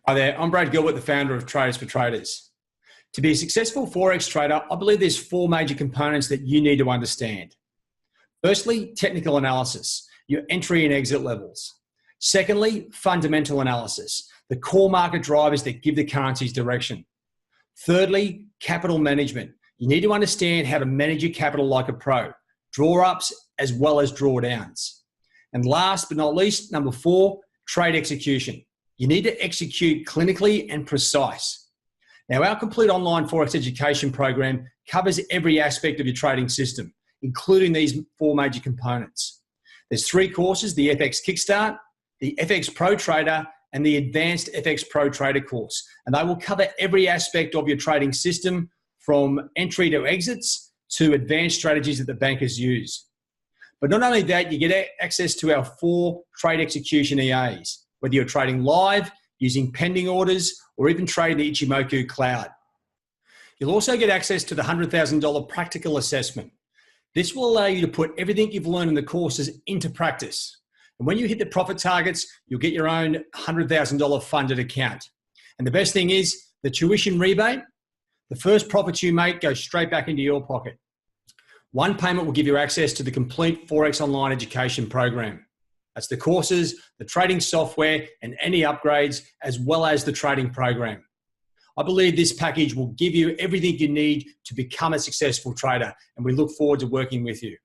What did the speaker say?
Hi there, I'm Brad Gilbert, the founder of Traders for Traders. To be a successful Forex trader, I believe there's four major components that you need to understand. Firstly, technical analysis, your entry and exit levels. Secondly, fundamental analysis, the core market drivers that give the currency's direction. Thirdly, capital management. You need to understand how to manage your capital like a pro, draw ups as well as drawdowns. And last but not least, number four, trade execution. You need to execute clinically and precise. Now, our complete online Forex education program covers every aspect of your trading system, including these four major components. There's three courses: the FX Kickstart, the FX Pro Trader, and the Advanced FX Pro Trader course. And they will cover every aspect of your trading system, from entry to exits to advanced strategies that the bankers use. But not only that, you get access to our four trade execution EAs, whether you're trading live, using pending orders, or even trading the Ichimoku cloud. You'll also get access to the $100,000 practical assessment. This will allow you to put everything you've learned in the courses into practice. And when you hit the profit targets, you'll get your own $100,000 funded account. And the best thing is the tuition rebate. The first profits you make go straight back into your pocket. One payment will give you access to the complete Forex online education program. That's the courses, the trading software, and any upgrades, as well as the trading program. I believe this package will give you everything you need to become a successful trader, and we look forward to working with you.